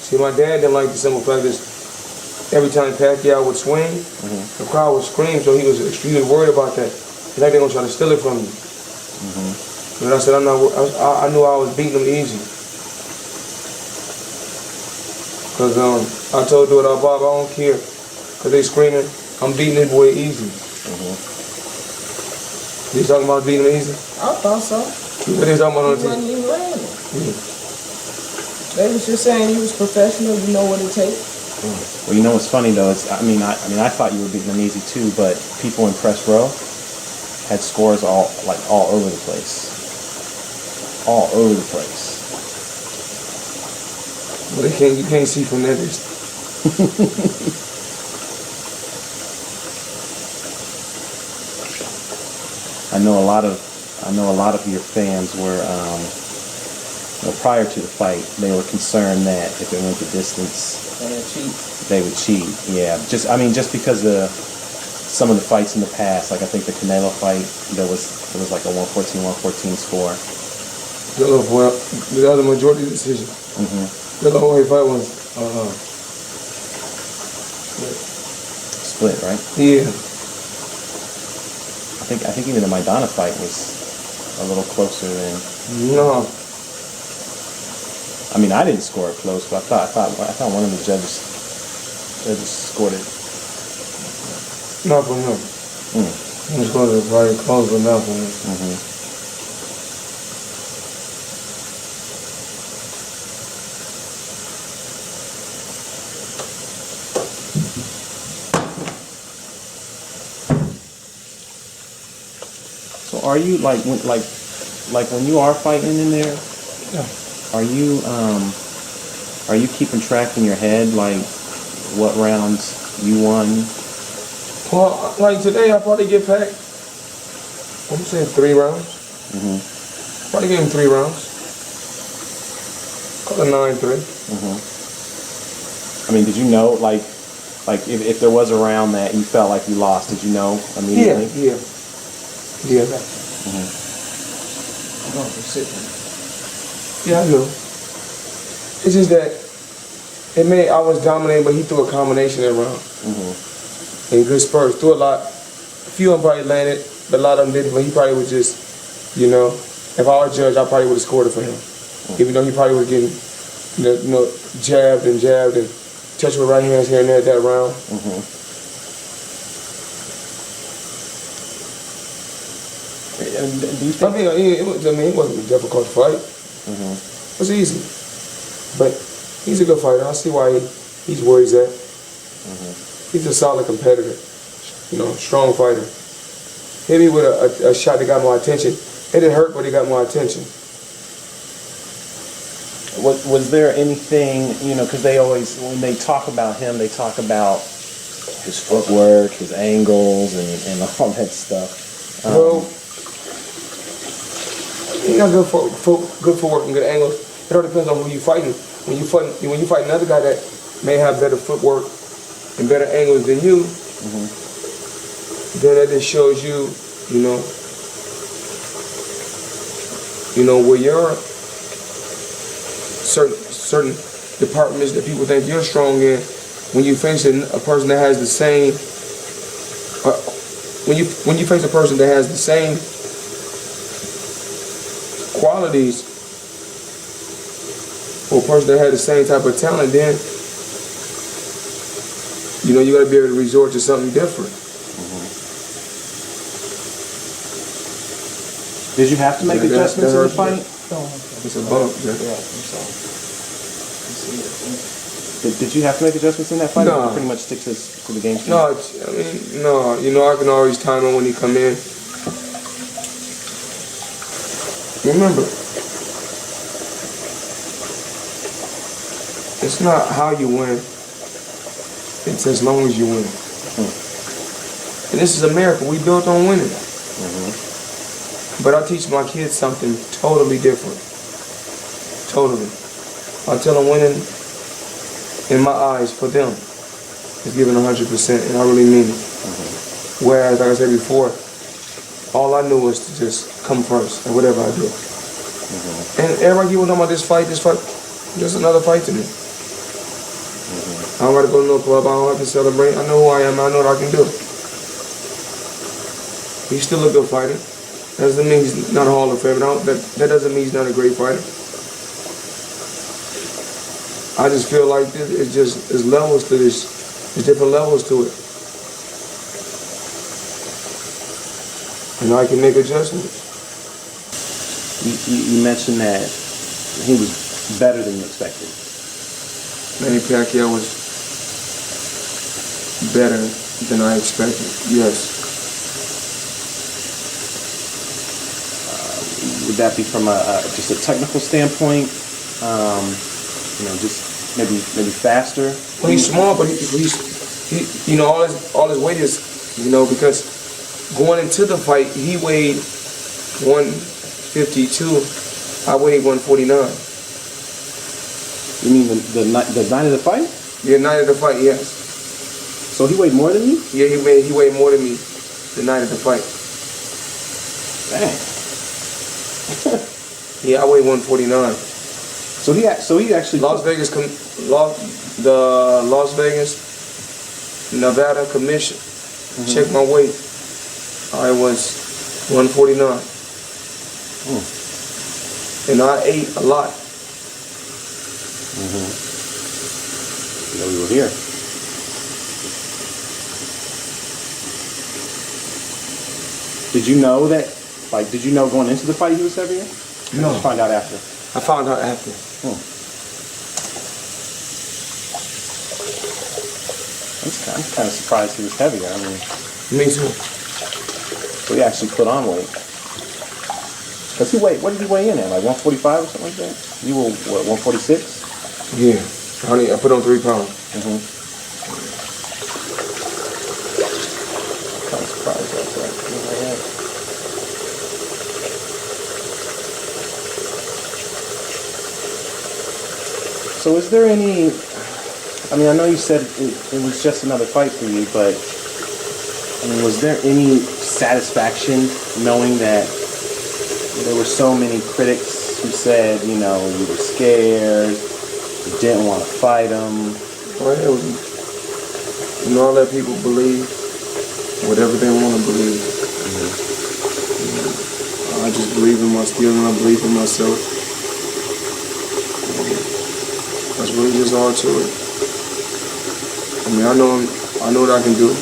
See, my dad didn't like the simple fact that every time Pacquiao would swing, the crowd would scream, so he was extremely worried about that. He's like, they're going to try to steal it from me. But I said, I knew I was beating him easy. Because I told dude, Bob, I don't care. Because they screaming, I'm beating this boy easy. You talking about beating him easy? I thought so. What they talking about on the He wasn't even landing. They was just saying you was professional, you know what it takes. Well, you know what's funny though is, I mean, I thought you were beating them easy too, but people in press row had scores all over the place, all over the place. Well, you can't see from that distance. I know a lot of your fans were, prior to the fight, they were concerned that if it went the distance, they would cheat. Yeah, just because of some of the fights in the past, like I think the Canelo fight, there was like a 114 score. Well, the other majority decision. The whole fight was split, right? Yeah. I think even the Maidana fight was a little closer than. No. I mean, I didn't score it close, but I thought one of the judges scored it. Not for him. He scored it very close, but not for him. So are you like when you are fighting in there? Yeah. Are you keeping track in your head like what rounds you won? Well, like today, I probably get packed. I'm saying 3 rounds. Probably gave him 3 rounds. Call it 9-3. I mean, did you know like if there was a round that you felt like you lost, did you know immediately? Yeah. Yeah, I knew. It's just that I was dominating, but he threw a combination that round. And good spurs, threw a lot. A few of them probably landed, but a lot of them didn't. But he probably was just, if I were a judge, I probably would have scored it for him. Even though he probably was getting, jabbed and touched with right hands here and there that round. I mean, it wasn't a difficult fight. It was easy. But he's a good fighter. I see why he's where he's at. He's a solid competitor. Strong fighter. Hit me with a shot that got my attention. It didn't hurt, but it got my attention. Was there anything, because they always, when they talk about him, they talk about his footwork, his angles, and all that stuff. Well, he got good footwork and good angles. It all depends on who you're fighting. When you fight another guy that may have better footwork and better angles than you, then that just shows you, where you're certain departments that people think you're strong in. When you face a person that has the same, when you face a person that has the same qualities, or a person that has the same type of talent, then you got to be able to resort to something different. Did you have to make adjustments in the fight? It's a bump. Yeah. Did you have to make adjustments in that fight? No. Or pretty much stick to the game plan? No, I can always time him when he come in. Remember, it's not how you win. It's as long as you win. And this is America. We built on winning. But I teach my kids something totally different. Totally. I tell them winning, in my eyes, for them, is giving 100%, and I really mean it. Whereas, like I said before, all I knew was to just come first, and whatever I do. And everybody keep talking about this fight, just another fight to me. I don't gotta go to no club. I don't have to celebrate. I know who I am. I know what I can do. He's still a good fighter. That doesn't mean he's not a Hall of Fame. That doesn't mean he's not a great fighter. I just feel like there's levels to this. There's different levels to it. And I can make adjustments. You mentioned that he was better than you expected. Manny Pacquiao was better than I expected, yes. Would that be from just a technical standpoint? Just maybe faster? Well, he's small, but he's all his weight is, because going into the fight, he weighed 152. I weighed 149. You mean the night of the fight? Yeah, night of the fight, yes. So he weighed more than you? Yeah, he weighed more than me the night of the fight. Dang. Yeah, I weighed 149. So he actually Las Vegas, Nevada Commission. Check my weight. I was 149. And I ate a lot. We were here. Did you know that? Like, did you know going into the fight he was heavier? No. Did you find out after? I found out after. I'm kind of surprised he was heavier. I mean, Me too. so he actually put on weight. Cause what did he weigh in at? Like 145 or something like that? You were what, 146? Yeah. Honey, I put on 3 pounds. Kind of surprised about that. So is there any, I mean, I know you said it was just another fight for you, but I mean, was there any satisfaction knowing that there were so many critics who said, you were scared, you didn't want to fight him? Well, I let people believe whatever they want to believe. I just believe in my skill and I believe in myself. That's really just all to it. I mean, I know what I can do.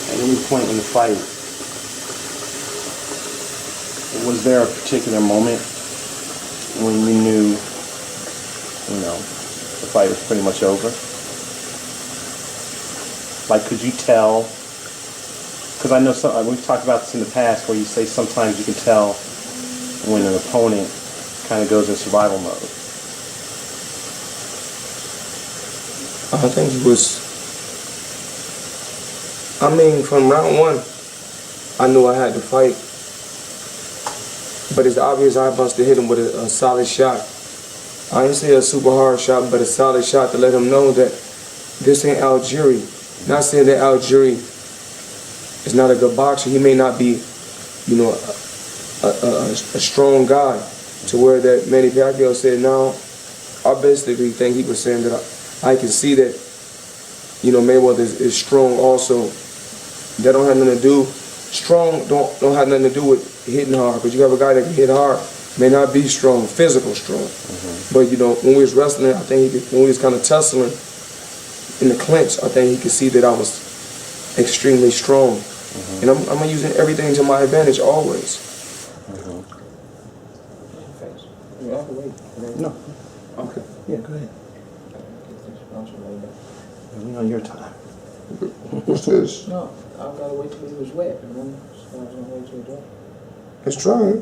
At any point in the fight, was there a particular moment when you knew, the fight was pretty much over? Like, could you tell? Because I know we've talked about this in the past, where you say sometimes you can tell when an opponent kind of goes in survival mode. I think it was. From round 1, I knew I had to fight. But it's obvious I must have hit him with a solid shot. I didn't say a super hard shot, but a solid shot to let him know that this ain't Algieri. Not saying that Algieri is not a good boxer. He may not be, a strong guy to where that Manny Pacquiao said. Now, I basically think he was saying that I can see that, Mayweather is strong also. That don't have nothing to do. Strong don't have nothing to do with hitting hard. Because you have a guy that can hit hard, may not be strong, physical strong. But when we was wrestling, I think when we was kind of tussling in the clinch, I think he could see that I was extremely strong. And I'm using everything to my advantage always. No. Okay. Yeah, go ahead. We on your time. What's this? No, I've got to wait till he was wet, so I was going to wait till he dry. Let's try it.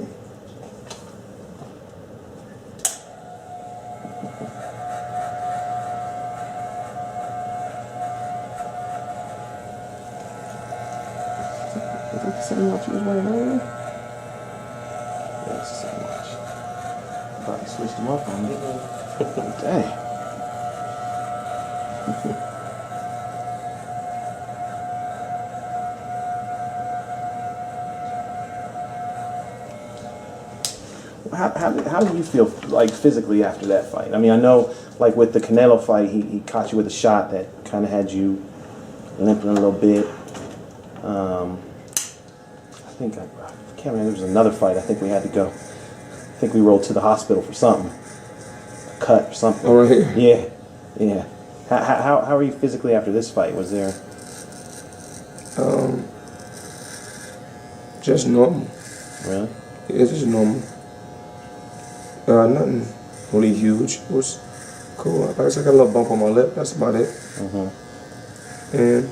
Is it the same watch you was wearing earlier? Yeah, it's the same watch. Probably switched them up on me. Dang. How do you feel like physically after that fight? I mean, I know like with the Canelo fight, he caught you with a shot that kind of had you limping a little bit. I think I can't remember. There was another fight. I think we had to go. I think we rolled to the hospital for something, a cut or something. Oh, right here. Yeah. How are you physically after this fight? Was there? Just normal. Really? It's just normal. Nothing really huge. It was cool. Like I said, I got a little bump on my lip. That's about it. And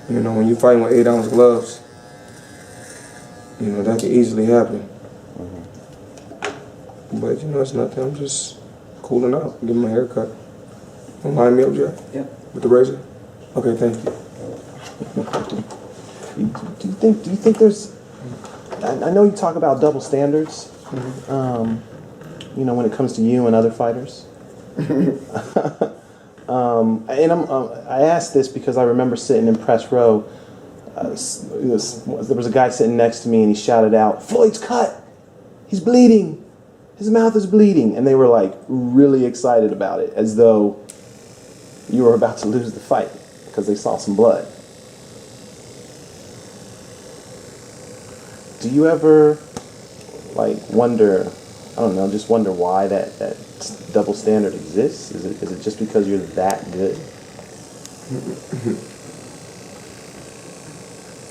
you know, when you're fighting with 8-ounce gloves, you know that can easily happen. But you know, it's nothing. I'm just cooling out, getting my hair cut. Don't mind me up, Jack? Yeah. With the razor? Okay, thank you. Do you think there's? I know you talk about double standards. You know, when it comes to you and other fighters. I asked this because I remember sitting in press row. There was a guy sitting next to me, and he shouted out, "Floyd's cut! He's bleeding! His mouth is bleeding!" And they were like really excited about it, as though you were about to lose the fight because they saw some blood. Do you ever like wonder? I don't know, just wonder why that double standard exists? Is it just because you're that good?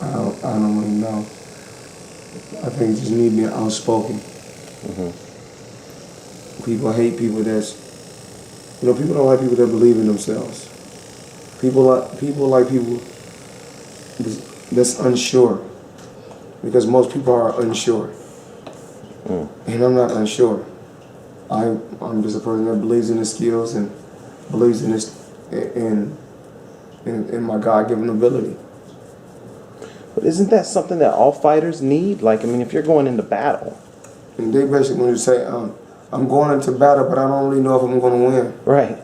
I don't really know. I think you just need to be outspoken. People hate people people don't like people that believe in themselves. People like people that's unsure. Because most people are unsure. And I'm not unsure. I'm just a person that believes in his skills and believes in in my God-given ability. But isn't that something that all fighters need? Like, I mean, if you're going into battle. And they basically when you say, I'm going into battle, but I don't really know if I'm going to win. Right.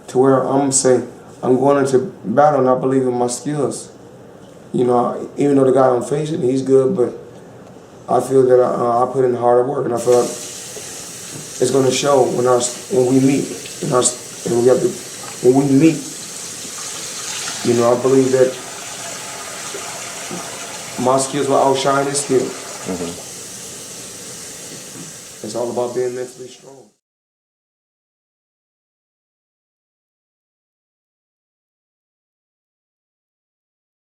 To where I'm saying, I'm going into battle and I believe in my skills. You know, even though the guy I'm facing, he's good, but I feel that I put in harder work, and I feel like it's going to show when we meet. When we meet, you know, I believe that my skills will outshine his skills. It's all about being mentally strong.